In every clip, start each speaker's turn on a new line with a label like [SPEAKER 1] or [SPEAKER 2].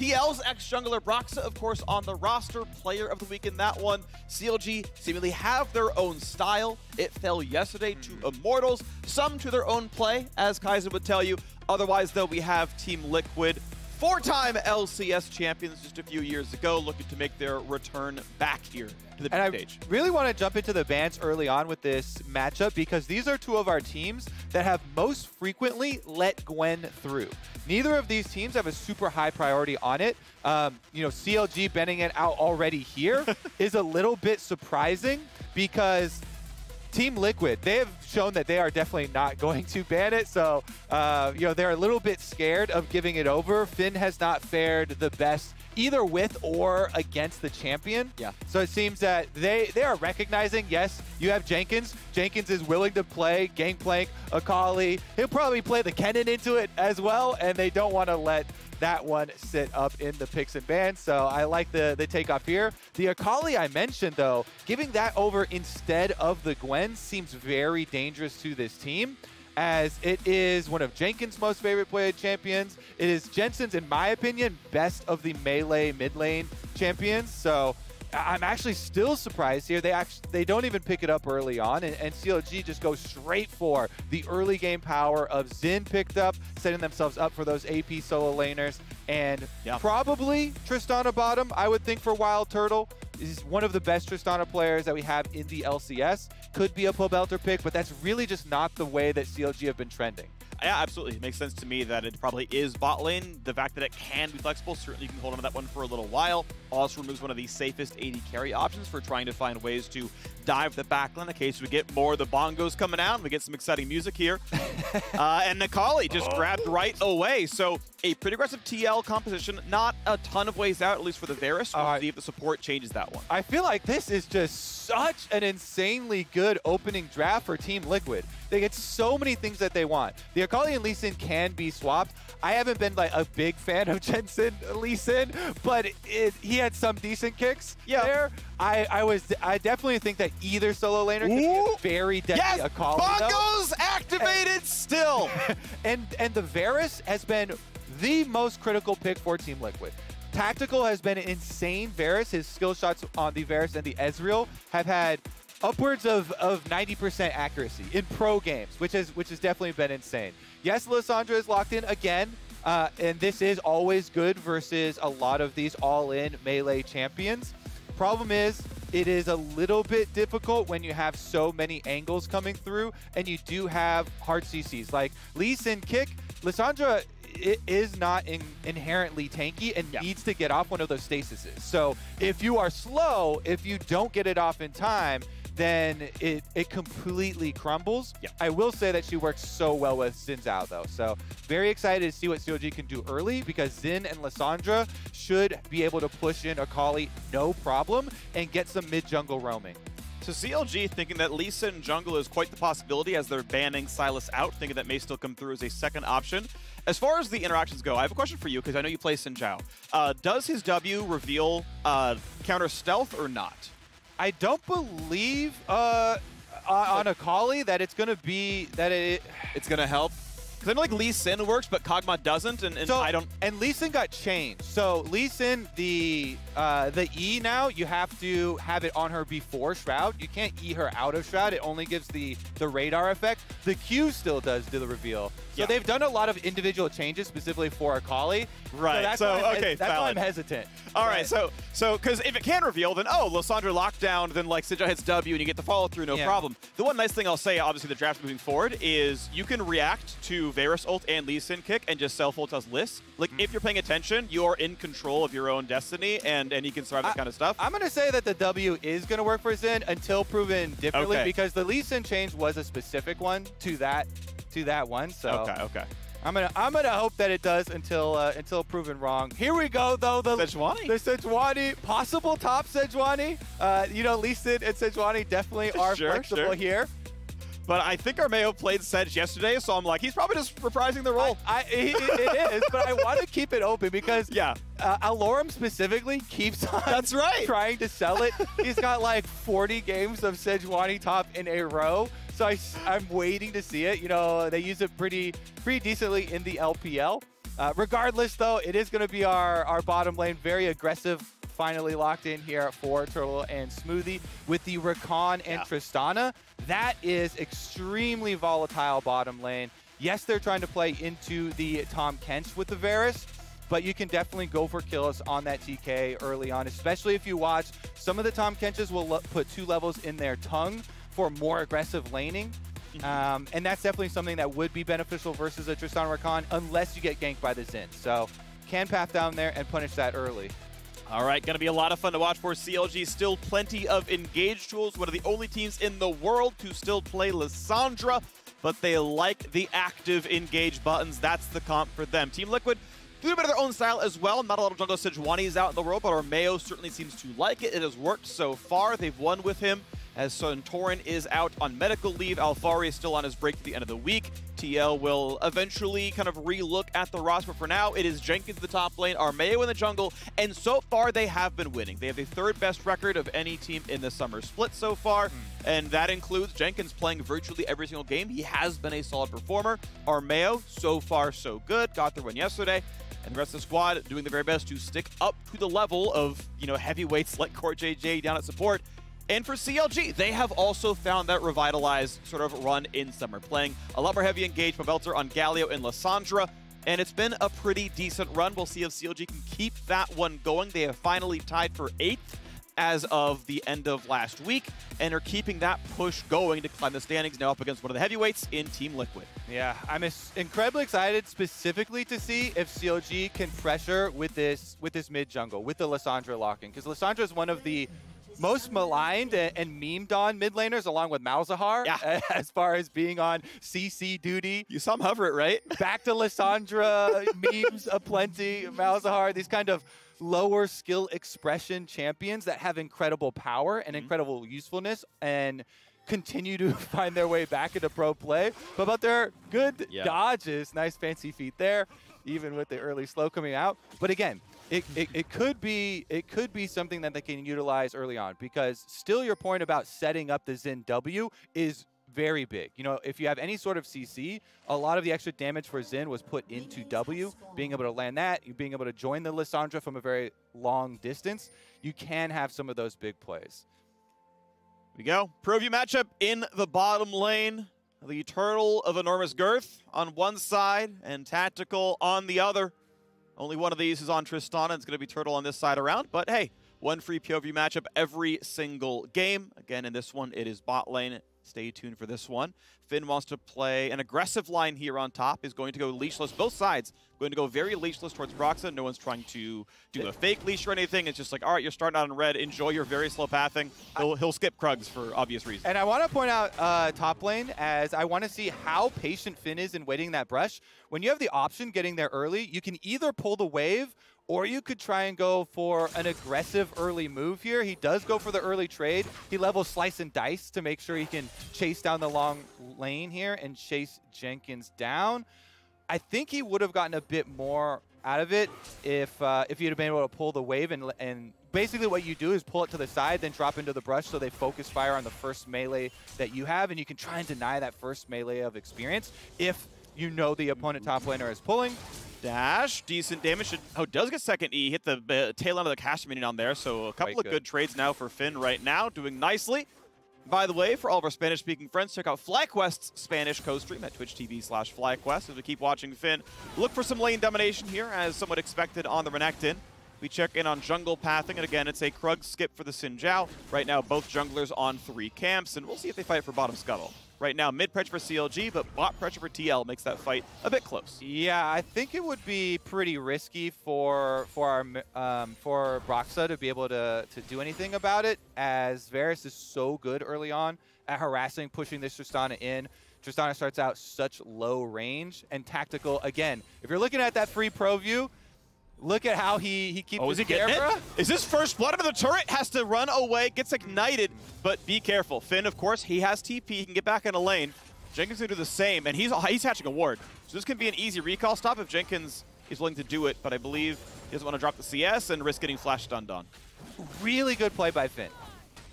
[SPEAKER 1] TL's ex-jungler Broxa, of course, on the roster, player of the week in that one. CLG seemingly have their own style. It fell yesterday to Immortals, some to their own play, as Kaiser would tell you. Otherwise, though, we have Team Liquid, four-time LCS champions just a few years ago, looking to make their return back here to the big stage.
[SPEAKER 2] I really want to jump into the bans early on with this matchup because these are two of our teams that have most frequently let Gwen through. Neither of these teams have a super high priority on it. CLG banning it out already here is a little bit surprising because Team Liquid, they have shown that they are definitely not going to ban it. So, they're a little bit scared of giving it over. Finn has not fared the best either with or against the champion.
[SPEAKER 1] Yeah.
[SPEAKER 2] So it seems that they are recognizing, yes, you have Jenkins. Jenkins is willing to play Gangplank, Akali. He'll probably play the Kennen into it as well, and they don't want to let that one sit up in the picks and bans. So I like the takeoff here. The Akali I mentioned, though, giving that over instead of the Gwen seems very dangerous to this team, as it is one of Jenkins' most favorite played champions. It is Jensen's, in my opinion, best of the melee mid lane champions. So I'm actually still surprised here. They don't even pick it up early on, and CLG just goes straight for the early game power of Xin picked up, setting themselves up for those AP solo laners, and probably Tristana bottom, I would think, for Wild Turtle. Is one of the best Tristana players that we have in the LCS. Could be a Pobelter pick, but that's really just not the way that CLG have been trending.
[SPEAKER 1] Yeah, absolutely. It makes sense to me that it probably is bot lane. The fact that it can be flexible, certainly you can hold on to that one for a little while. Also removes one of the safest AD carry options for trying to find ways to dive the backline in case we get more of the bongos coming out and we get some exciting music here. And Akali just grabbed right away. So a pretty aggressive TL composition, not a ton of ways out, at least for the Varus. We'll see if the support changes that one.
[SPEAKER 2] I feel like this is just such an insanely good opening draft for Team Liquid. They get so many things that they want. The Akali and Lee Sin can be swapped. I haven't been like a big fan of Jensen Lee Sin, but he had some decent kicks there. I definitely think that either solo laner can be a very deadly Akali.
[SPEAKER 1] Bongos activated still.
[SPEAKER 2] and the Varus has been the most critical pick for Team Liquid. Tactical has been insane. Varus, his skill shots on the Varus and the Ezreal have had upwards of 90% accuracy in pro games, which has definitely been insane. Yes, Lissandra is locked in again, and this is always good versus a lot of these all-in melee champions. Problem is, it is a little bit difficult when you have so many angles coming through, and you do have hard CCs. Like Lee Sin kick, Lissandra is not inherently tanky and needs to get off one of those stasises. So if you are slow, if you don't get it off in time, then it completely crumbles. I will say that she works so well with Xin Zhao, though. So very excited to see what CLG can do early, because Xin and Lissandra should be able to push in Akali no problem and get some mid-jungle roaming.
[SPEAKER 1] So CLG thinking that Lee Sin jungle is quite the possibility as they're banning Sylas out, thinking that may still come through as a second option. As far as the interactions go, I have a question for you, because I know you play Xin Zhao. Does his W reveal counter stealth or not?
[SPEAKER 2] I don't believe on Akali that it's going to be
[SPEAKER 1] it's going to help. Because I know like Lee Sin works, but Kog'Maw doesn't, and
[SPEAKER 2] so,
[SPEAKER 1] I don't.
[SPEAKER 2] And Lee Sin got changed. So Lee Sin, the E now, you have to have it on her before Shroud. You can't E her out of Shroud. It only gives the radar effect. The Q still does do the reveal. So they've done a lot of individual changes specifically for Akali.
[SPEAKER 1] Right.
[SPEAKER 2] So that's why I'm hesitant.
[SPEAKER 1] All right. So because if it can reveal, then Lissandra lockdown, then like Xin Zhao hits W and you get the follow through, no problem. The one nice thing I'll say, obviously the draft moving forward, is you can react to Varus ult and Lee Sin kick and just self ult as Liss. Like if you're paying attention, you're in control of your own destiny, and you can survive that kind of stuff.
[SPEAKER 2] I'm gonna say that the W is gonna work for Xin until proven differently, because the Lee Sin change was a specific one to that one. So
[SPEAKER 1] okay.
[SPEAKER 2] I'm gonna hope that it does until proven wrong. Here we go, though. The Sejuani, possible top Sejuani. Lee Sin and Sejuani definitely are flexible here.
[SPEAKER 1] But I think Armeo played Sedge yesterday, so I'm like, he's probably just reprising the role.
[SPEAKER 2] It is, but I want to keep it open because Alorum specifically keeps on trying to sell it. He's got like 40 games of Sejuani top in a row, so I'm waiting to see it. They use it pretty decently in the LPL. Regardless, though, it is going to be our bottom lane. Very aggressive, finally locked in here for Turtle and Smoothie with the Rakan and Tristana. That is extremely volatile bottom lane. Yes, they're trying to play into the Tom Kench with the Varus, but you can definitely go for kills on that TK early on, especially if you watch. Some of the Tom Kenches will put 2 levels in their tongue for more aggressive laning. And that's definitely something that would be beneficial versus a Tristan Rakan unless you get ganked by the Xin. So can path down there and punish that early.
[SPEAKER 1] All right, going to be a lot of fun to watch for CLG. Still plenty of engage tools. One of the only teams in the world to still play Lissandra, but they like the active engage buttons. That's the comp for them. Team Liquid do a bit of their own style as well. Not a lot of jungle Sejuani's out in the world, but Armeo certainly seems to like it. It has worked so far. They've won with him, as Santorin is out on medical leave. Alfari is still on his break to the end of the week. TL will eventually kind of re-look at the roster, but for now, it is Jenkins in the top lane, Armeo in the jungle, and so far they have been winning. They have the 3rd best record of any team in the summer split so far, and that includes Jenkins playing virtually every single game. He has been a solid performer. Armeo, so far so good, got their win yesterday, and the rest of the squad doing the very best to stick up to the level of, you know, heavyweights like Core JJ down at support. And for CLG, they have also found that revitalized sort of run in summer, playing a lot more heavy engage from Belter on Galio and Lissandra, and it's been a pretty decent run. We'll see if CLG can keep that one going. They have finally tied for 8th as of the end of last week, and are keeping that push going to climb the standings, now up against one of the heavyweights in Team Liquid.
[SPEAKER 2] Yeah, I'm incredibly excited specifically to see if CLG can pressure with this mid jungle, with the Lissandra locking, because Lissandra is one of the most maligned and memed on mid laners, along with Malzahar, as far as being on CC duty.
[SPEAKER 1] You saw him hover it, right?
[SPEAKER 2] Back to Lissandra, memes aplenty, Malzahar, these kind of lower skill expression champions that have incredible power and incredible usefulness and continue to find their way back into pro play. But their good dodges, nice fancy feet there, even with the early slow coming out. But again, it could be something that they can utilize early on, because still your point about setting up the Xin W is very big. You know, if you have any sort of CC, a lot of the extra damage for Xin was put into W. Being able to land that, you being able to join the Lissandra from a very long distance, you can have some of those big plays.
[SPEAKER 1] Here we go. Pro view matchup in the bottom lane. The Turtle of enormous girth on one side and Tactical on the other. Only one of these is on Tristana. It's going to be Turtle on this side around. But hey, one free POV matchup every single game. Again, in this one, it is bot lane. Stay tuned for this one. Finn wants to play an aggressive line here on top. Is going to go leashless. Both sides going to go very leashless towards Broxa. No one's trying to do a fake leash or anything. It's just like, all right, you're starting out in red. Enjoy your very slow pathing. He'll skip Krugs for obvious reasons.
[SPEAKER 2] And I want to point out top lane, as I want to see how patient Finn is in waiting that brush. When you have the option getting there early, you can either pull the wave, or you could try and go for an aggressive early move here. He does go for the early trade. He levels Slice and Dice to make sure he can chase down the long lane here and chase Jenkins down. I think he would have gotten a bit more out of it if he'd have been able to pull the wave, and basically what you do is pull it to the side, then drop into the brush so they focus fire on the first melee that you have, and you can try and deny that first melee of experience if you know the opponent top laner is pulling.
[SPEAKER 1] Dash, decent damage. Oh, does get second E. Hit the tail end of the cast minion on there. So a couple of good trades now for Finn right now. Doing nicely. By the way, for all of our Spanish-speaking friends, check out FlyQuest's Spanish co-stream at twitch.tv/FlyQuest. As we keep watching Finn, look for some lane domination here, as somewhat expected on the Renekton. We check in on jungle pathing, and again, it's a Krug skip for the Xin Zhao. Right now, both junglers on 3 camps, and we'll see if they fight for bottom scuttle. Right now, mid pressure for CLG, but bot pressure for TL makes that fight a bit close.
[SPEAKER 2] Yeah, I think it would be pretty risky for Broxa to be able to do anything about it, as Varus is so good early on at harassing, pushing this Tristana in. Tristana starts out such low range, and Tactical, again, if you're looking at that free pro view, look at how he keeps his camera.
[SPEAKER 1] Is this first blood into the turret? Has to run away, gets ignited, but be careful. Finn, of course, he has TP, he can get back in a lane. Jenkins can do the same, and he's hatching a ward. So this can be an easy recall stop if Jenkins is willing to do it, but I believe he doesn't want to drop the CS and risk getting flash stunned on.
[SPEAKER 2] Really good play by Finn.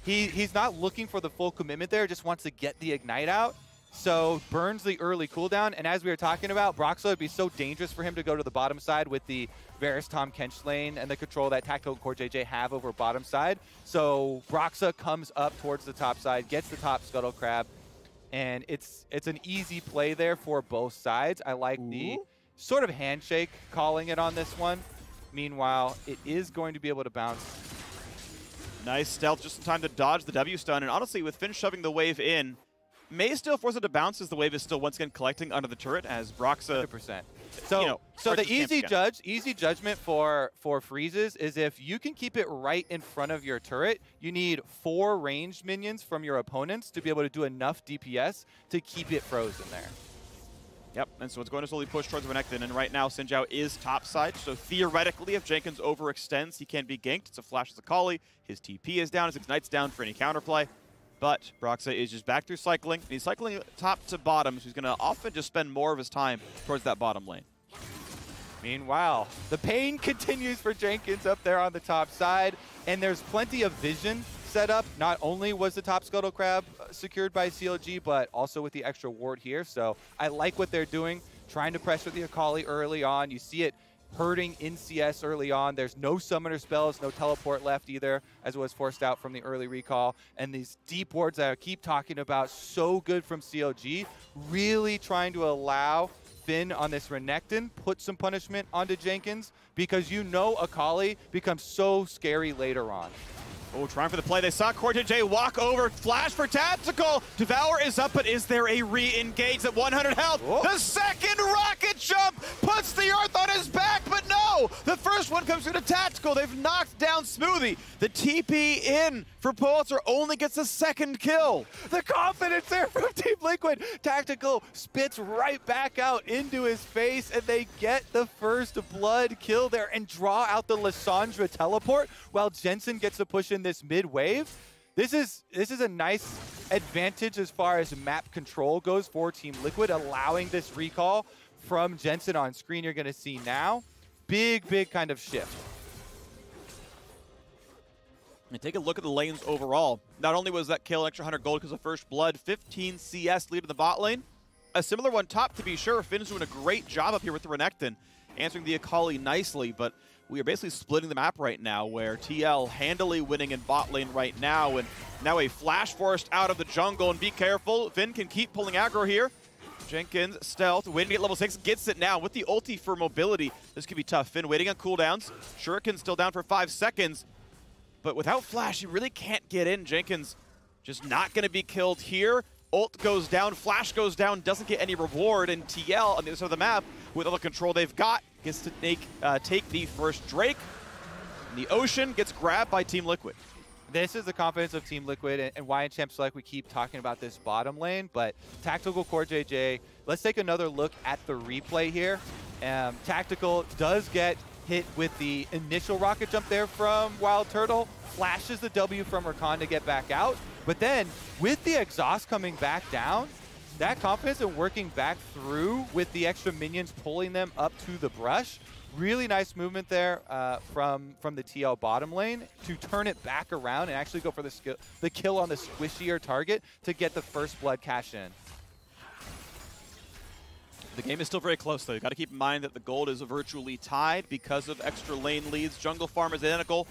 [SPEAKER 2] He's not looking for the full commitment there, just wants to get the ignite out. so burns the early cooldown. And as we were talking about, Broxah would be so dangerous for him to go to the bottom side with the Varus Tahm Kench lane and the control that Tactical Core JJ have over bottom side. So Broxah comes up towards the top side, gets the top Scuttle Crab, and it's an easy play there for both sides. I like the sort of handshake calling it on this one. Meanwhile, it is going to be able to bounce.
[SPEAKER 1] Nice stealth just in time to dodge the W stun. And honestly, with Finn shoving the wave in, may still force it to bounce as the wave is still once again collecting under the turret as Broxah.
[SPEAKER 2] 100%. So, so the easy judgment for freezes is if you can keep it right in front of your turret, you need 4 ranged minions from your opponents to be able to do enough DPS to keep it frozen there.
[SPEAKER 1] Yep, and so it's going to slowly push towards Renekton, and right now Xin Zhao is topside, so theoretically if Jenkins overextends, he can be ganked. It's a flash as a Kali, his TP is down, his Ignite's down for any counterplay, but Broxah is just back through cycling, and he's cycling top to bottom, so he's going to often just spend more of his time towards that bottom lane.
[SPEAKER 2] Meanwhile, the pain continues for Jenkins up there on the top side, and there's plenty of vision set up. Not only was the top Scuttle Crab secured by CLG, but also with the extra ward here. So I like what they're doing, trying to pressure the Akali early on. You see it hurting in CS early on. There's no summoner spells, no teleport left either, as it was forced out from the early recall. And these deep wards that I keep talking about, so good from CLG, really trying to allow Finn on this Renekton, put some punishment onto Jenkins, because you know Akali becomes so scary later on.
[SPEAKER 1] Oh, trying for the play. They saw Core JJ walk over. Flash for Tactical. Devour is up, but is there a re-engage at 100 health? Whoa. The second rocket jump puts the Earth on his back, but no! The first one comes through to Tactical. They've knocked down Smoothie. The TP in for Pulitzer only gets a second kill.
[SPEAKER 2] The confidence there from Team Liquid. Tactical spits right back out into his face, and they get the first blood kill there and draw out the Lissandra teleport while Jensen gets to push in this mid wave. This is a nice advantage as far as map control goes for Team Liquid, allowing this recall from Jensen on screen. You're going to see now big kind of shift.
[SPEAKER 1] And take a look at the lanes overall. Not only was that kill an extra 100 gold because of first blood, 15 CS lead in the bot lane. A similar one top to be sure. Finn's doing a great job up here with the Renekton, answering the Akali nicely, but we are basically splitting the map right now where TL handily winning in bot lane right now, and now a flash forced out of the jungle, and be careful, Finn can keep pulling aggro here. Jenkins, stealth, waiting to get level 6, gets it now with the ulti for mobility. This could be tough. Finn waiting on cooldowns. Shuriken's still down for 5 seconds, but without flash, he really can't get in. Jenkins just not going to be killed here. Ult goes down, flash goes down, doesn't get any reward, and TL on the other side of the map, with all the control they've got, gets to take the first Drake. And the Ocean gets grabbed by Team Liquid.
[SPEAKER 2] This is the confidence of Team Liquid, and why in Champ Select we keep talking about this bottom lane, but Tactical Core JJ, let's take another look at the replay here. Tactical does get hit with the initial rocket jump there from Wild Turtle, flashes the W from Rakan to get back out, but then with the exhaust coming back down, that confidence and working back through with the extra minions pulling them up to the brush, really nice movement there from the TL bottom lane to turn it back around and actually go for the kill on the squishier target to get the first blood cash in.
[SPEAKER 1] The game is still very close, though. You've got to keep in mind that the gold is virtually tied because of extra lane leads. Jungle farm is identical.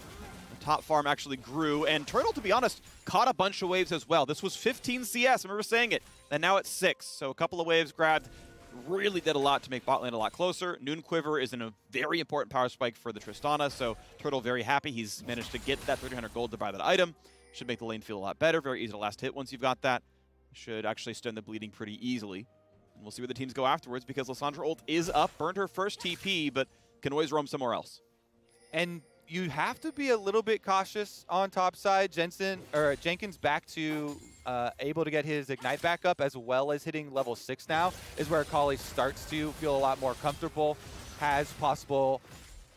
[SPEAKER 1] The top farm actually grew. And Turtle, to be honest, caught a bunch of waves as well. This was 15 CS, I remember saying it. And now it's 6. So a couple of waves grabbed. Really did a lot to make bot lane a lot closer. Noon Quiver is in a very important power spike for the Tristana. So Turtle very happy. He's managed to get that 300 gold to buy that item. Should make the lane feel a lot better. Very easy to last hit once you've got that. Should actually stem the bleeding pretty easily. And we'll see where the teams go afterwards because Lissandra ult is up, burned her first TP, but can always roam somewhere else.
[SPEAKER 2] And you have to be a little bit cautious on top side. Jenkins back to able to get his Ignite back up, as well as hitting level 6 now, is where Akali starts to feel a lot more comfortable, has possible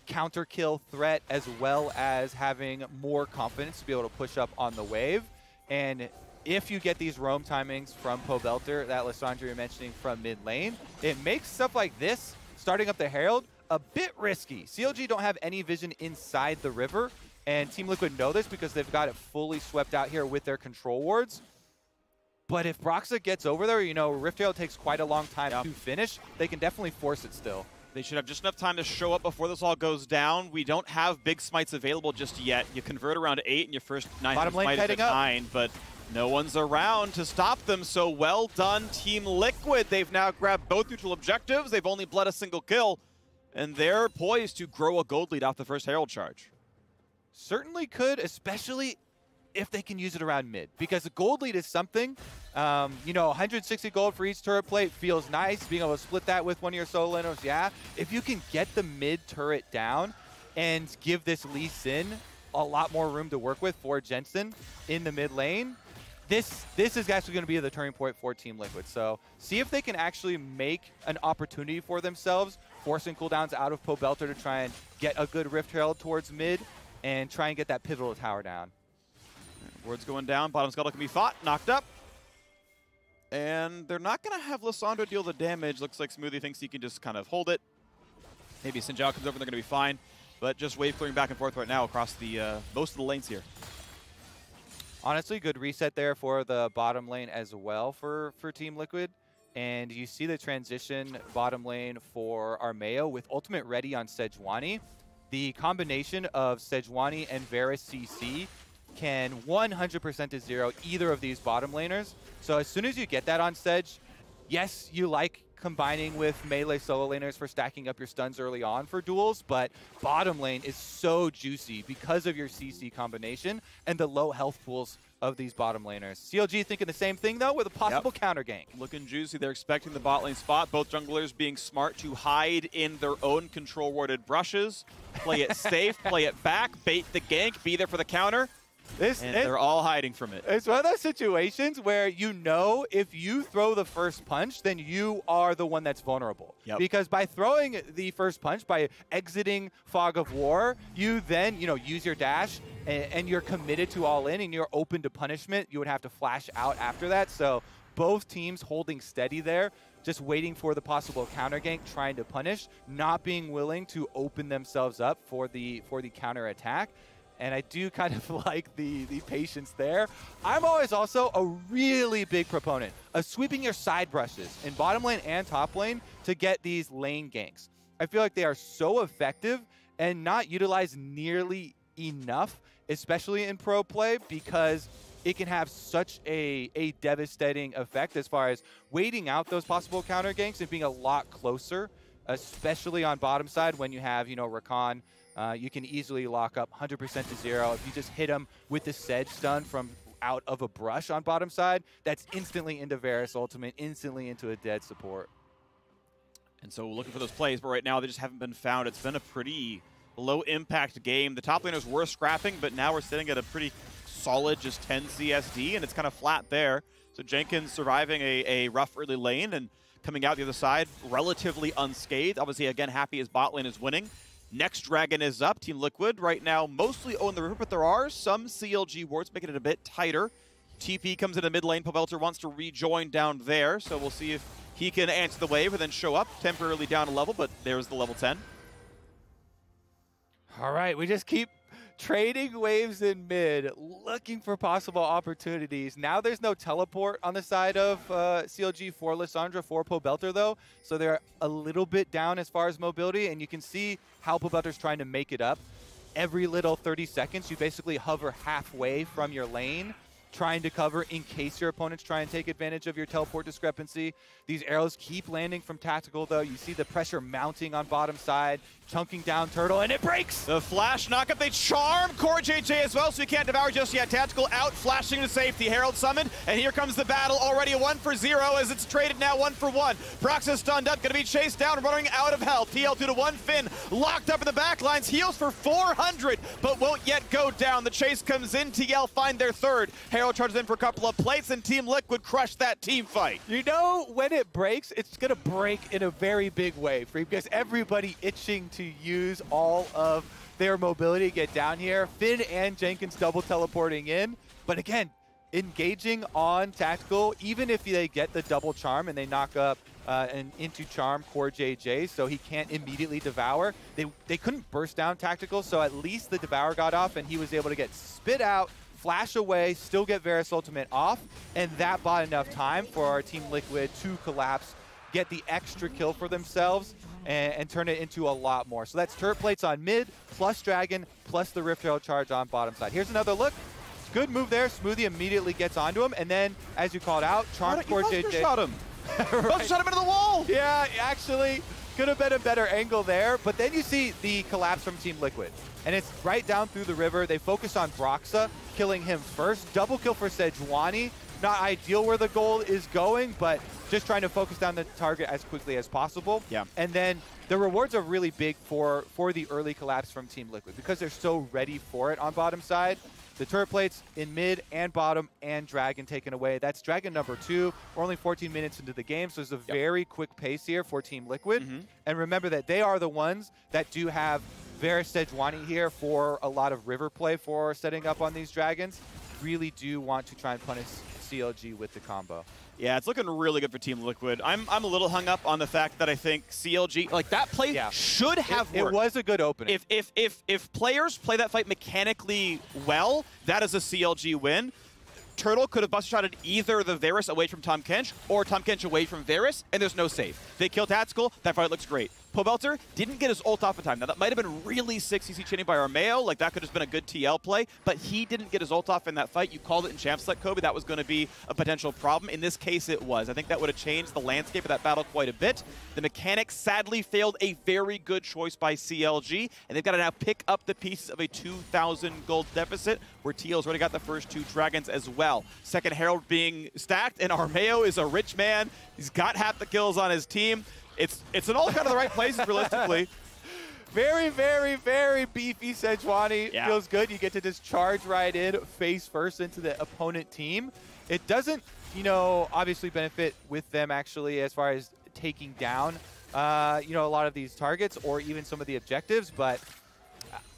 [SPEAKER 2] counter kill threat, as well as having more confidence to be able to push up on the wave. And if you get these roam timings from Pobelter, that Lissandra you're mentioning from mid lane, it makes stuff like this, starting up the Herald, a bit risky. CLG don't have any vision inside the river, and Team Liquid know this because they've got it fully swept out here with their control wards. But if Broxa gets over there, you know, Rift Herald takes quite a long time to finish. They can definitely force it still.
[SPEAKER 1] They should have just enough time to show up before this all goes down. We don't have big smites available just yet. You convert around 8 and your first 9 smite is at 9, but no one's around to stop them. So well done, Team Liquid. They've now grabbed both neutral objectives. They've only bled a single kill, and they're poised to grow a gold lead off the first Herald charge.
[SPEAKER 2] Certainly could, especially if they can use it around mid, because the gold lead is something, you know, 160 gold for each turret plate feels nice. Being able to split that with one of your solo lanes, yeah. If you can get the mid turret down and give this Lee Sin a lot more room to work with for Jensen in the mid lane, this is actually going to be the turning point for Team Liquid. So see if they can actually make an opportunity for themselves, forcing cooldowns out of Pobelter to try and get a good Rift Herald towards mid and try and get that pivotal tower down.
[SPEAKER 1] Ward's going down. Bottom scuttle can be fought. Knocked up. And they're not going to have Lissandra deal the damage. Looks like Smoothie thinks he can just kind of hold it. Maybe Sinjao comes over and they're going to be fine. But just wave clearing back and forth right now across the most of the lanes here.
[SPEAKER 2] Honestly, good reset there for the bottom lane as well for Team Liquid. And you see the transition bottom lane for Armeo with ultimate ready on Sejuani. The combination of Sejuani and Varus CC can 100% to zero either of these bottom laners. So as soon as you get that on Sej, yes, you like combining with melee solo laners for stacking up your stuns early on for duels, but bottom lane is so juicy because of your CC combination and the low health pools of these bottom laners. CLG thinking the same thing, though, with a possible counter gank.
[SPEAKER 1] Looking juicy. They're expecting the bot lane spot. Both junglers being smart to hide in their own control warded brushes. Play it safe, play it back, bait the gank, be there for the counter. They're all hiding from it.
[SPEAKER 2] It's one of those situations where you know if you throw the first punch, then you are the one that's vulnerable.
[SPEAKER 1] Yep.
[SPEAKER 2] Because by throwing the first punch, by exiting Fog of War, you then, you know, use your dash and you're committed to all in and you're open to punishment. You would have to flash out after that. So both teams holding steady there, just waiting for the possible counter gank, trying to punish, not being willing to open themselves up for the counter attack. And I do kind of like the patience there. I'm always also a really big proponent of sweeping your side brushes in bottom lane and top lane to get these lane ganks. I feel like they are so effective and not utilized nearly enough, especially in pro play, because it can have such a devastating effect as far as waiting out those possible counter ganks and being a lot closer, especially on bottom side when you have, you know, Rakan. You can easily lock up 100% to zero. If you just hit him with the Sej stun from out of a brush on bottom side, that's instantly into Varus ultimate, instantly into a dead support.
[SPEAKER 1] And so looking for those plays, but right now they just haven't been found. It's been a pretty low impact game. The top laners were scrapping, but now we're sitting at a pretty solid just 10 CSD, and it's kind of flat there. So Jenkins surviving a rough early lane and coming out the other side relatively unscathed. Obviously, again, happy his bot lane is winning. Next dragon is up. Team Liquid right now mostly own the river, but there are some CLG wards making it a bit tighter. TP comes into mid lane. Pobelter wants to rejoin down there, so we'll see if he can answer the wave and then show up temporarily down a level, but there's the level 10.
[SPEAKER 2] All right, we just keep trading waves in mid, looking for possible opportunities. Now there's no teleport on the side of CLG for Lissandra, for Pobelter, though. So they're a little bit down as far as mobility, and you can see how Pobelter's trying to make it up. Every little 30 seconds, you basically hover halfway from your lane, trying to cover in case your opponents try and take advantage of your teleport discrepancy. These arrows keep landing from Tactical, though. You see the pressure mounting on bottom side, chunking down Turtle, and it breaks!
[SPEAKER 1] The flash knockup, they charm Core JJ as well, so he can't devour just yet. Tactical out, flashing to safety. Herald summoned, and here comes the battle. Already a 1-for-0 as it's traded now 1-for-1. Broxa's stunned up, gonna be chased down, running out of health. TL2 to 1, Finn locked up in the back lines, heals for 400, but won't yet go down. The chase comes in, TL find their third. Herald charges in for a couple of plates, and Team Liquid crushed that team fight.
[SPEAKER 2] You know, when it breaks, it's gonna break in a very big way, because everybody itching to use all of their mobility to get down here. Finn and Jenkins double teleporting in, but again, engaging on Tactical, even if they get the double charm and they knock up and into charm Core JJ, so he can't immediately devour. They couldn't burst down Tactical, so at least the devour got off and he was able to get spit out flash away, still get Varus ultimate off, and that bought enough time for our Team Liquid to collapse, get the extra kill for themselves, and turn it into a lot more. So that's turret plates on mid, plus Dragon, plus the Rift Herald charge on bottom side. Here's another look. Good move there. Smoothie immediately gets onto him, and then, as you called out, Charm for JJ.
[SPEAKER 1] Shot him.
[SPEAKER 2] Right.
[SPEAKER 1] Shot him into the wall.
[SPEAKER 2] Yeah, actually, could have been a better angle there. But then you see the collapse from Team Liquid, and it's right down through the river. They focus on Broxa, killing him first. Double kill for Sejuani. Not ideal where the goal is going, but just trying to focus down the target as quickly as possible.
[SPEAKER 1] Yeah.
[SPEAKER 2] And then the rewards are really big for the early collapse from Team Liquid because they're so ready for it on bottom side. The turret plates in mid and bottom and Dragon taken away. That's Dragon number 2. We're only 14 minutes into the game, so there's a very quick pace here for Team Liquid. And remember that they are the ones that do have Varus Sejuani here for a lot of river play for setting up on these Dragons. Really do want to try and punish CLG with the combo.
[SPEAKER 1] Yeah, it's looking really good for Team Liquid. I'm a little hung up on the fact that I think CLG, like that play should have worked.
[SPEAKER 2] It was a good opening.
[SPEAKER 1] If players play that fight mechanically well, that is a CLG win. Turtle could have buster-shotted either the Varus away from Tahm Kench or Tahm Kench away from Varus, and there's no save. They kill Tactical, that fight looks great. Pobelter didn't get his ult off in time. Now, that might have been really sick CC chaining by Armeo. Like, that could have been a good TL play, but he didn't get his ult off in that fight. You called it in Champ Select, Kobe. That was going to be a potential problem. In this case, it was. I think that would have changed the landscape of that battle quite a bit. The mechanics sadly failed a very good choice by CLG, and they've got to now pick up the pieces of a 2,000 gold deficit, where TL's already got the first 2 Dragons as well. Second Herald being stacked, and Armeo is a rich man. He's got half the kills on his team. It's in all kind of the right places, realistically.
[SPEAKER 2] Very, very, very beefy Sejuani.
[SPEAKER 1] Yeah.
[SPEAKER 2] Feels good. You get to just charge right in, face first into the opponent team. It doesn't, you know, obviously benefit with them actually as far as taking down, you know, a lot of these targets or even some of the objectives, but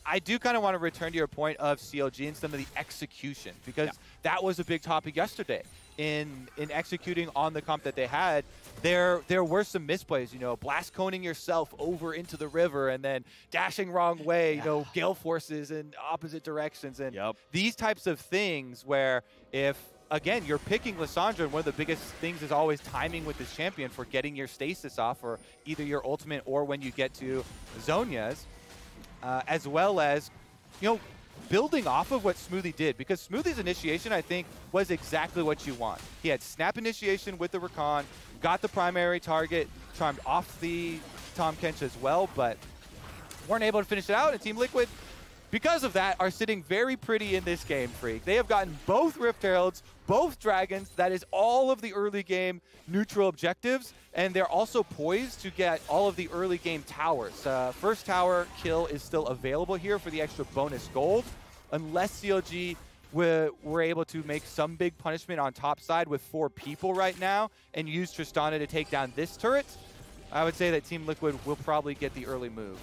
[SPEAKER 2] I do kind of want to return to your point of CLG and some of the execution, because that was a big topic yesterday in executing on the comp that they had. There were some misplays, you know, blast coning yourself over into the river and then dashing wrong way, you know, gale forces in opposite directions, and these types of things where if, again, you're picking Lissandra, and one of the biggest things is always timing with this champion for getting your stasis off, or either your ultimate or when you get to Zhonya's, as well as, you know, building off of what Smoothie did, because Smoothie's initiation, I think, was exactly what you want. He had snap initiation with the Rakan, got the primary target, charmed off the Tahm Kench as well, but weren't able to finish it out, and Team Liquid, because of that, are sitting very pretty in this game, Freak. They have gotten both Rift Heralds, both Dragons. That is all of the early game neutral objectives, and they're also poised to get all of the early game towers. First tower kill is still available here for the extra bonus gold, unless CLG were able to make some big punishment on top side with 4 people right now and use Tristana to take down this turret. I would say that Team Liquid will probably get the early move.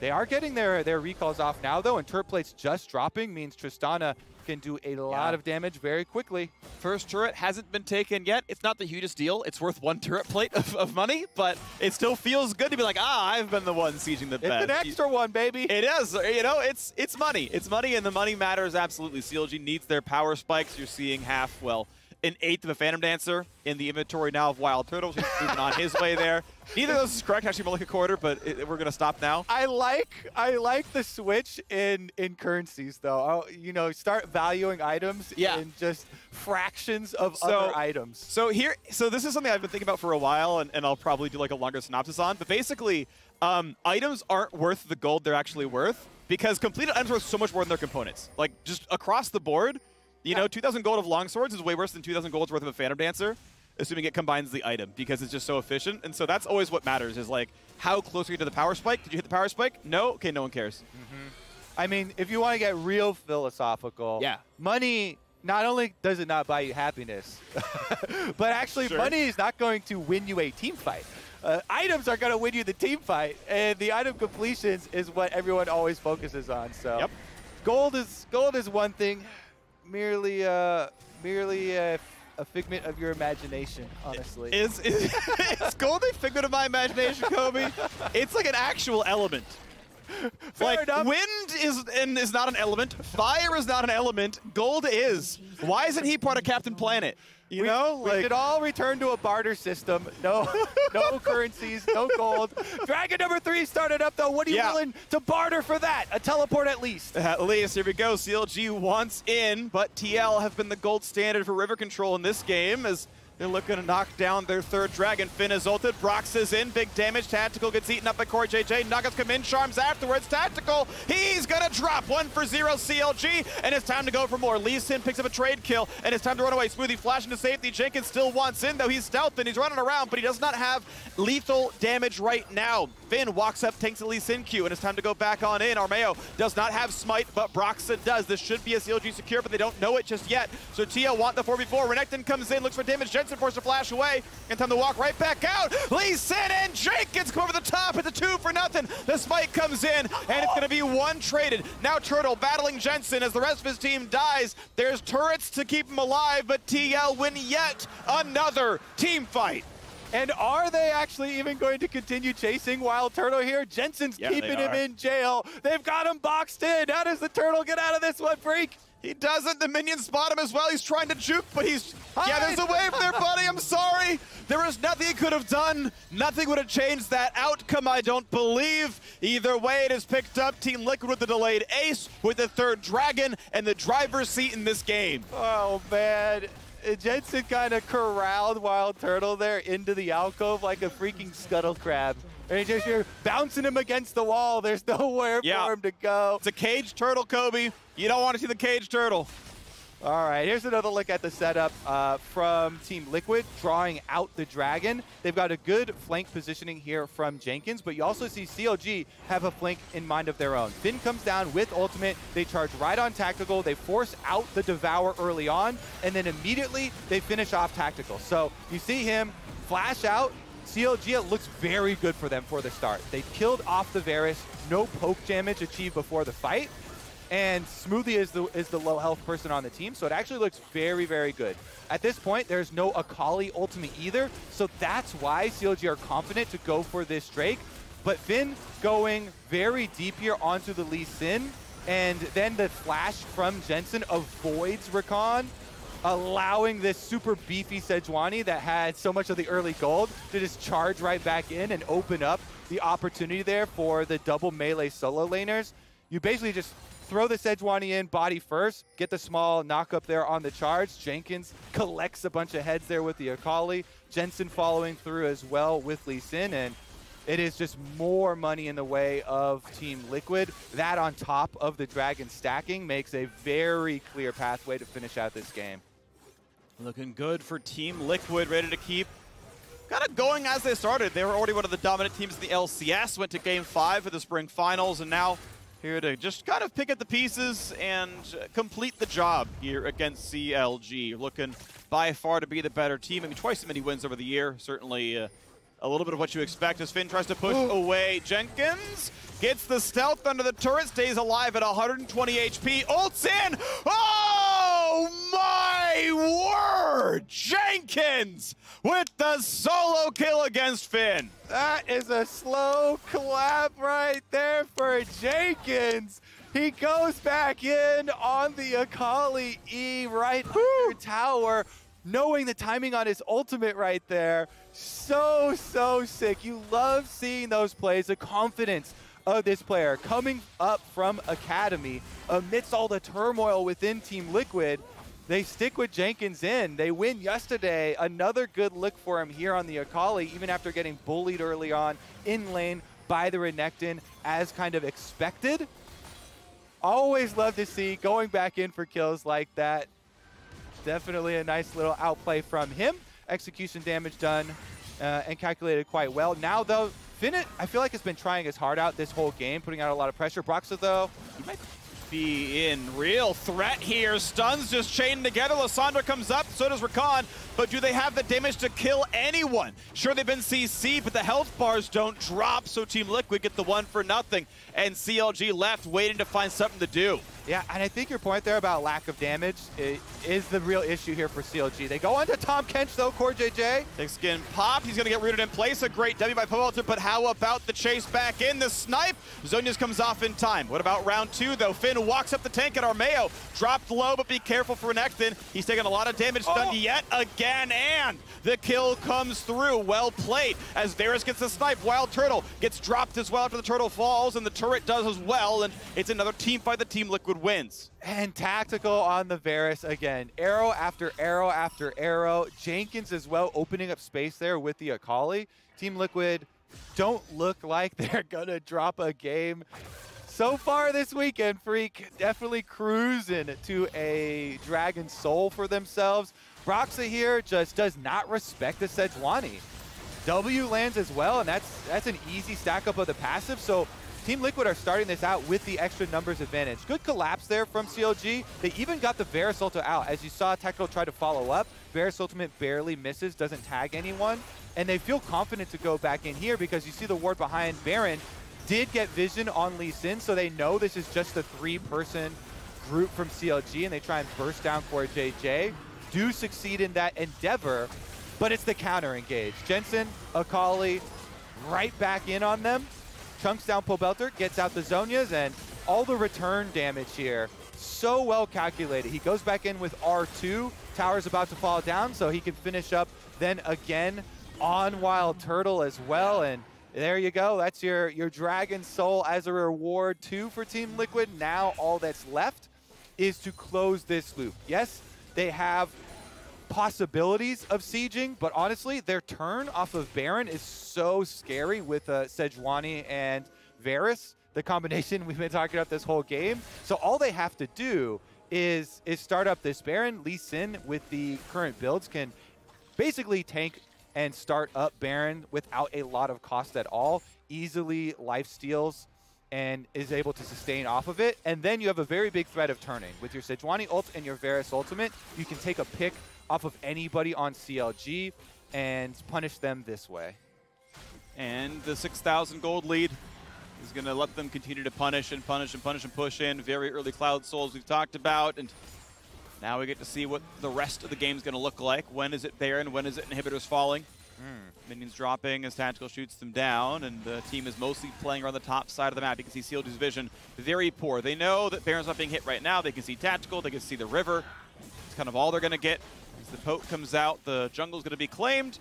[SPEAKER 2] They are getting their recalls off now, though, and turret plates just dropping means Tristana can do a lot of damage very quickly.
[SPEAKER 1] First turret hasn't been taken yet. It's not the hugest deal. It's worth 1 turret plate of money, but it still feels good to be like, I've been the one sieging the bed.
[SPEAKER 2] It's an extra one, baby.
[SPEAKER 1] It is. You know, it's money. It's money, and the money matters absolutely. CLG needs their power spikes. You're seeing half, well, an 1/8 of a Phantom Dancer in the inventory now of Wild Turtles. He's moving on his way there. Neither of those is correct. Actually, more like a quarter, but we're going to stop now.
[SPEAKER 2] I like the switch in currencies, though. You know, start valuing items in just fractions of other items.
[SPEAKER 1] So this is something I've been thinking about for a while, and I'll probably do like a longer synopsis on. But basically, items aren't worth the gold they're actually worth, because completed items are worth so much more than their components. Like, just across the board, you know, 2,000 gold of longswords is way worse than 2,000 gold's worth of a Phantom Dancer, assuming it combines the item, because it's just so efficient. And so that's always what matters, is like, how close are you to the power spike? Did you hit the power spike? No? Okay, no one cares.
[SPEAKER 2] I mean, if you want to get real philosophical, money, not only does it not buy you happiness, but actually money is not going to win you a team fight. Items are going to win you the team fight, and the item completions is what everyone always focuses on. So gold is one thing. Merely a figment of your imagination, honestly.
[SPEAKER 1] Is gold a figment of my imagination, Kobe? It's like an actual element. Like,
[SPEAKER 2] enough.
[SPEAKER 1] wind is not an element. Fire is not an element. Gold is. Why isn't he part of Captain Planet? You know?
[SPEAKER 2] We should all return to a barter system. No currencies, no gold. Dragon number 3 started up, though. What are you willing to barter for that? A teleport at least.
[SPEAKER 1] At least. Here we go. CLG wants in, but TL have been the gold standard for river control in this game as they're looking to knock down their 3rd dragon. Finn is ulted. Brox is in. Big damage. Tactical gets eaten up by Core JJ. Nuggets come in. Charms afterwards. Tactical. He's going to drop 1 for 0 CLG. And it's time to go for more. Lee Sin picks up a trade kill. And it's time to run away. Smoothie flash into safety. Jenkins still wants in, though. He's stealth and he's running around, but he does not have lethal damage right now. Finn walks up, tanks the Lee Sin Q, and it's time to go back on in. Armeo does not have smite, but Broxton does. This should be a CLG secure, but they don't know it just yet. So TL want the 4v4. Renekton comes in, looks for damage. Jensen forced to flash away, and time to walk right back out. Lee Sin and Jenkins come over the top. It's a 2 for nothing. The smite comes in, and it's going to be 1 traded. Now Turtle battling Jensen as the rest of his team dies. There's turrets to keep him alive, but TL win yet another team fight.
[SPEAKER 2] And are they actually even going to continue chasing Wild Turtle here? Jensen's keeping him in jail. They've got him boxed in. How does the Turtle get out of this one, Freak?
[SPEAKER 1] He doesn't. The minions spot him as well. He's trying to juke, but he's... Yeah, there's a wave there, buddy. I'm sorry. There was nothing he could have done. Nothing would have changed that outcome, I don't believe. Either way, it is picked up. Team Liquid with the delayed ace, with the 3rd dragon, and the driver's seat in this game.
[SPEAKER 2] Oh, man. Jensen kind of corralled Wild Turtle there into the alcove like a freaking scuttle crab. And you're bouncing him against the wall. There's nowhere for him to go.
[SPEAKER 1] It's a caged turtle, Kobe. You don't want to see the caged turtle.
[SPEAKER 2] All right, here's another look at the setup from Team Liquid, drawing out the dragon. They've got a good flank positioning here from Jenkins, but you also see CLG have a flank in mind of their own. Finn comes down with ultimate. They charge right on Tactical. They force out the Devour early on, and then immediately they finish off Tactical. So you see him flash out. CLG, it looks very good for them for the start. They killed off the Varus. No poke damage achieved before the fight. And Smoothie is the low health person on the team, so it actually looks very, very good. At this point, there's no Akali ultimate either, so that's why CLG are confident to go for this Drake. But Finn going very deep here onto the Lee Sin, and then the flash from Jensen avoids Rakan, allowing this super beefy Sejuani that had so much of the early gold to just charge right back in and open up the opportunity there for the double melee solo laners. You basically just throw the Sejuani in body first, get the small knock up there on the charge. Jenkins collects a bunch of heads there with the Akali. Jensen following through as well with Lee Sin, and it is just more money in the way of Team Liquid. That on top of the dragon stacking makes a very clear pathway to finish out this game.
[SPEAKER 1] Looking good for Team Liquid, ready to keep kind of going as they started. They were already one of the dominant teams in the LCS, went to Game 5 for the Spring Finals, and now here to just kind of pick up the pieces and complete the job here against CLG. Looking by far to be the better team. I mean, twice as many wins over the year. Certainly a little bit of what you expect as Finn tries to push away. Jenkins gets the stealth under the turret, stays alive at 120 HP. Ults in! Oh my word! Jenkins with the solo kill against Finn.
[SPEAKER 2] That is a slow clap right there for Jenkins. He goes back in on the Akali E right under tower, knowing the timing on his ultimate right there. So sick. You love seeing those plays, the confidence of this player coming up from Academy amidst all the turmoil within Team Liquid. They stick with Jenkins in. They win yesterday. Another good look for him here on the Akali, even after getting bullied early on in lane by the Renekton, as kind of expected. Always love to see going back in for kills like that. Definitely a nice little outplay from him. Execution damage done and calculated quite well. Now, though, Finn, I feel like has been trying his heart out this whole game, putting out a lot of pressure. Broxa, though,
[SPEAKER 1] he might be in real threat here. Stuns just chained together. Lissandra comes up, so does Rakan, but do they have the damage to kill anyone? Sure, they've been CC, but the health bars don't drop, so Team Liquid get the 1 for nothing, and CLG left waiting to find something to do.
[SPEAKER 2] Yeah, and I think your point there about lack of damage is the real issue here for CLG. They go onto Tom Kench though, Core JJ.
[SPEAKER 1] Thick skin popped. He's going to get rooted in place. A great W by Powelter, but how about the chase back in? The snipe. Zonius comes off in time. What about round 2 though? Finn walks up the tank at Armeo. Dropped low, but be careful for Renekton. He's taking a lot of damage, stunned yet again, and the kill comes through. Well played as Varus gets the snipe. Wild Turtle gets dropped as well after the turtle falls, and the turret does as well, and it's another team fight. The Team Liquid wins.
[SPEAKER 2] And Tactical on the Varus again. Arrow after arrow after arrow. Jenkins as well, opening up space there with the Akali. Team Liquid don't look like they're gonna drop a game so far this weekend. Freak definitely cruising to a Dragon Soul for themselves. Broxa here just does not respect the Sejuani. W lands as well, and that's an easy stack up of the passive. So Team Liquid are starting this out with the extra numbers advantage. Good collapse there from CLG. They even got the Varus ultimate out. As you saw, Tactical try to follow up. Varus ultimate barely misses, doesn't tag anyone. And they feel confident to go back in here because you see the ward behind Baron did get vision on Lee Sin, so they know this is just a 3-person group from CLG, and they try and burst down Core JJ. Do succeed in that endeavor, but it's the counter engage. Jensen, Akali, right back in on them. Chunks down Pobelter, gets out the Zonias, and all the return damage here, so well calculated. He goes back in with R2. Tower's about to fall down, so he can finish up then again on Wild Turtle as well. And there you go. That's your Dragon Soul as a reward too for Team Liquid. Now all that's left is to close this loop. Yes, they have possibilities of sieging, but honestly, their turn off of Baron is so scary with Sejuani and Varus, the combination we've been talking about this whole game. So all they have to do is start up this Baron. Lee Sin with the current builds can basically tank and start up Baron without a lot of cost at all. Easily life steals and is able to sustain off of it. And then you have a very big threat of turning. With your Sejuani ult and your Varus ultimate, you can take a pick off of anybody on CLG and punish them this way.
[SPEAKER 1] And the 6,000 gold lead is going to let them continue to punish and punish and punish and push in. Very early Cloud Souls we've talked about, and now we get to see what the rest of the game is going to look like. When is it Baron? When is it Inhibitors falling? Minions dropping as Tactical shoots them down, and the team is mostly playing around the top side of the map. You can see CLG's vision very poor. They know that Baron's not being hit right now. They can see Tactical. They can see the river. It's kind of all they're going to get. As the poke comes out, the jungle's going to be claimed.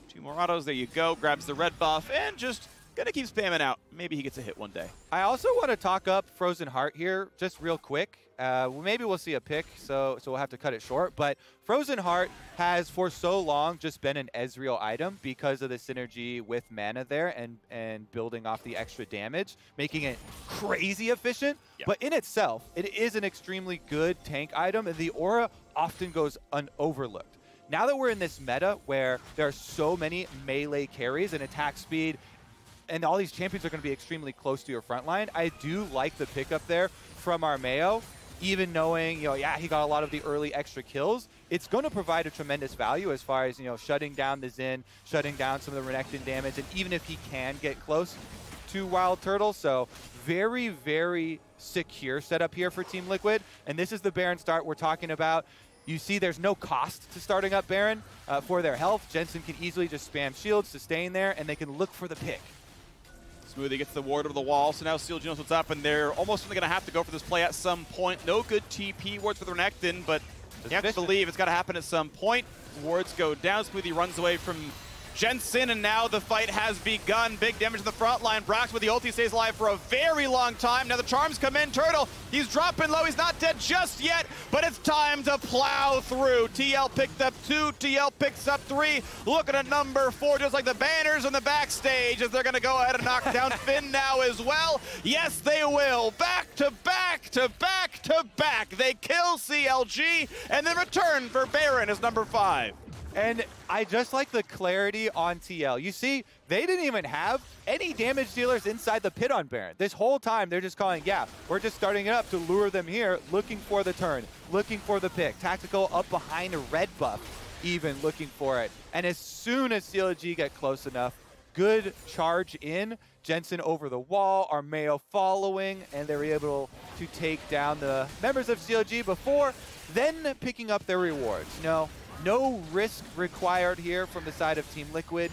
[SPEAKER 1] 2 more autos. There you go. Grabs the red buff and just going to keep spamming out. Maybe he gets a hit one day.
[SPEAKER 2] I also want to talk up Frozen Heart here just real quick. Maybe we'll see a pick, so we'll have to cut it short. But Frozen Heart has for so long just been an Ezreal item because of the synergy with mana there and building off the extra damage, making it crazy efficient. Yep. But in itself, it is an extremely good tank item, and the aura often goes unoverlooked. Now that we're in this meta where there are so many melee carries and attack speed, and all these champions are going to be extremely close to your front line, I do like the pickup there from Armeo. Even knowing, yeah, he got a lot of the early extra kills, it's going to provide a tremendous value as far as, shutting down the Xin, shutting down some of the Renekton damage, and even if he can get close to Wild Turtle. So very, very secure setup here for Team Liquid. And this is the Baron start we're talking about. You see there's no cost to starting up Baron for their health. Jensen can easily just spam shields to stay in there, and they can look for the pick.
[SPEAKER 1] Smoothie gets the ward over the wall, so now CLG knows what's up, and they're almost going to have to go for this play at some point. No good TP wards for the Renekton, but you have to believe it's got to happen at some point. Wards go down. Smoothie runs away from Jensen, and now the fight has begun. Big damage in the front line. Brox with the ulti stays alive for a very long time. Now the charms come in. Turtle, he's dropping low. He's not dead just yet, but it's time to plow through. TL picked up 2. TL picks up 3. Looking at number 4, just like the banners on the backstage, as they're going to go ahead and knock down Finn now as well. Yes, they will. Back to back to back to back. They kill CLG, and then return for Baron as number 5.
[SPEAKER 2] And I just like the clarity on TL. You see, they didn't even have any damage dealers inside the pit on Baron. This whole time, they're just calling, yeah, we're just starting it up to lure them here, looking for the turn, looking for the pick. Tactical up behind a red buff, even looking for it. And as soon as CLG get close enough, good charge in. Jensen over the wall, Armeo following, and they were able to take down the members of CLG before then picking up their rewards. No risk required here from the side of Team Liquid.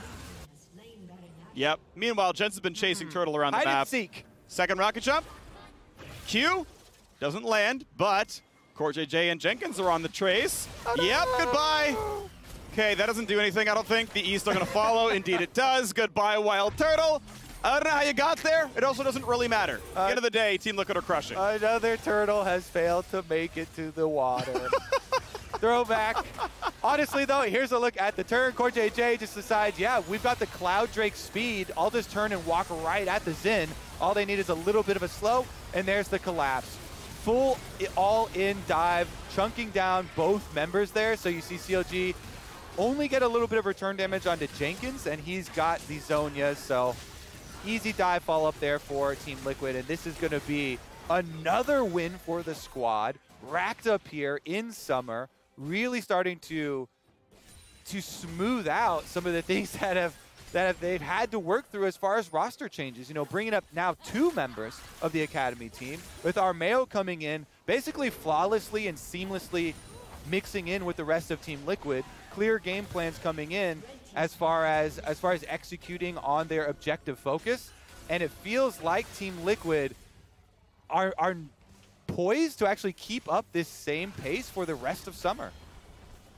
[SPEAKER 1] Yep. Meanwhile, Jensen's been chasing Turtle around the
[SPEAKER 2] Hide and
[SPEAKER 1] map.
[SPEAKER 2] seek.
[SPEAKER 1] Second rocket jump. Q doesn't land, but CoreJJ and Jenkins are on the trace.
[SPEAKER 2] Oh, no.
[SPEAKER 1] Yep, goodbye. Okay, that doesn't do anything, I don't think. The E's still going to follow. Indeed it does. Goodbye, Wild Turtle. I don't know how you got there. It also doesn't really matter. At the end of the day, Team Liquid are crushing.
[SPEAKER 2] Another turtle has failed to make it to the water. Throwback. Honestly, though, here's a look at the turn. CoreJJ just decides, yeah, we've got the Cloud Drake speed. I'll just turn and walk right at the Xin. All they need is a little bit of a slow, and there's the collapse. Full all-in dive, chunking down both members there. So you see CLG only get a little bit of return damage onto Jenkins, and he's got the Zhonyas. So easy dive follow-up there for Team Liquid, and this is going to be another win for the squad. Racked up here in summer, really starting to smooth out some of the things they've had to work through as far as roster changes. Bringing up now 2 members of the Academy team, with Armeo coming in basically flawlessly and seamlessly mixing in with the rest of Team Liquid. Clear game plans coming in as far as executing on their objective focus, and it feels like Team Liquid are poised to actually keep up this same pace for the rest of summer.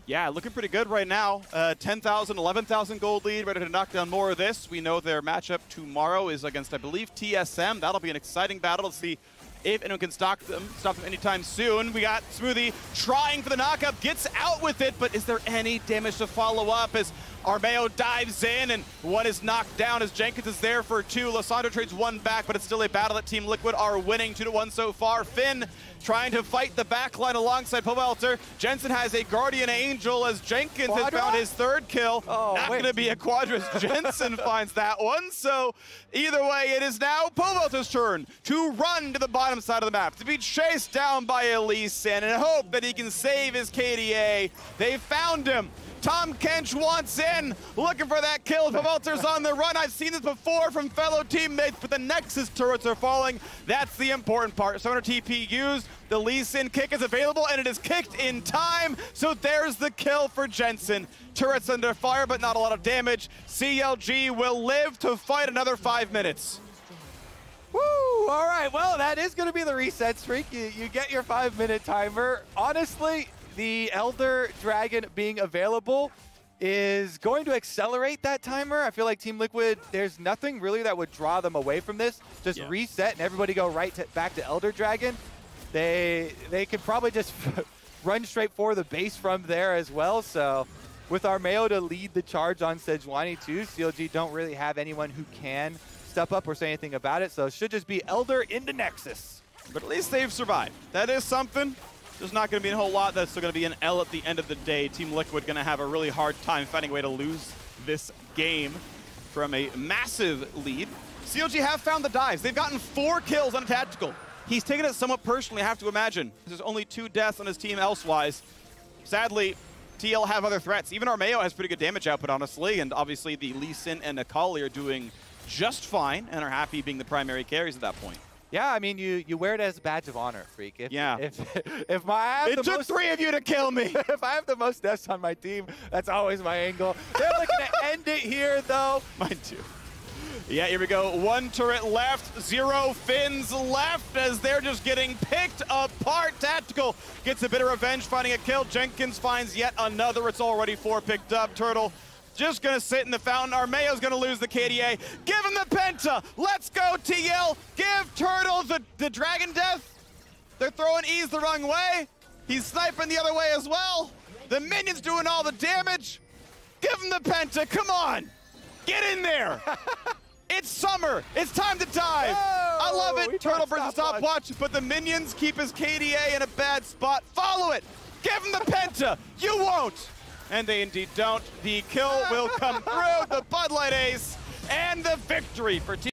[SPEAKER 1] Yeah, looking pretty good right now. 10,000, 11,000 gold lead, ready to knock down more of this. We know their matchup tomorrow is against, I believe, TSM. That'll be an exciting battle to see if anyone can stop them anytime soon. We got Smoothie trying for the knockup, gets out with it, but is there any damage to follow up as Armeo dives in and one is knocked down as Jenkins is there for 2. Lysandro trades 1 back, but it's still a battle that Team Liquid are winning 2-1 so far. Finn trying to fight the backline alongside Povelter. Jensen has a Guardian Angel as Jenkins has found his 3rd kill. Not going to be a Quadras. Jensen finds that one. So either way, it is now Povelter's turn to run to the bottom side of the map, to be chased down by Elise and hope that he can save his KDA. They found him. Tom Kench wants in, looking for that kill. Povelter's on the run. I've seen this before from fellow teammates, but the Nexus turrets are falling. That's the important part. 700 TP used. The Lee Sin kick is available, and it is kicked in time. So there's the kill for Jensen. Turrets under fire, but not a lot of damage. CLG will live to fight another 5 minutes.
[SPEAKER 2] Woo! All right, well, that is going to be the reset streak. You get your 5-minute timer. Honestly, the Elder Dragon being available is going to accelerate that timer. I feel like Team Liquid, there's nothing really that would draw them away from this. Just reset and everybody go back to Elder Dragon. They could probably just run straight for the base from there as well. So with Armeo to lead the charge on Sejuani too, CLG don't really have anyone who can step up or say anything about it. So it should just be Elder into Nexus.
[SPEAKER 1] But at least they've survived. That is something. There's not going to be a whole lot. That's still going to be an L at the end of the day. Team Liquid going to have a really hard time finding a way to lose this game from a massive lead. CLG have found the dives. They've gotten 4 kills on a tactical. He's taken it somewhat personally, I have to imagine. There's only 2 deaths on his team elsewise. Sadly, TL have other threats. Even Armeo has pretty good damage output, honestly, and obviously the Lee Sin and Akali are doing just fine and are happy being the primary carries at that point.
[SPEAKER 2] Yeah, I mean, you wear it as a badge of honor, Freak.
[SPEAKER 1] It
[SPEAKER 2] took
[SPEAKER 1] 3 of you to kill me.
[SPEAKER 2] If I have the most deaths on my team, that's always my angle. They're looking to end it here, though.
[SPEAKER 1] Mine too. Yeah, here we go. 1 turret left, 0 Finns left as they're just getting picked apart. Tactical gets a bit of revenge, finding a kill. Jenkins finds yet another. It's already 4 picked up. Turtle just going to sit in the fountain. Armeo's going to lose the KDA. Give him the Penta. Let's go, TL. Give Turtle the Dragon Death. They're throwing E's the wrong way. He's sniping the other way as well. The minion's doing all the damage. Give him the Penta. Come on. Get in there. It's summer. It's time to dive. I love it. Turtle brings a stopwatch, but the minions keep his KDA in a bad spot. Follow it. Give him the Penta. You won't. And they indeed don't. The kill will come through. The Bud Light Ace and the victory for Team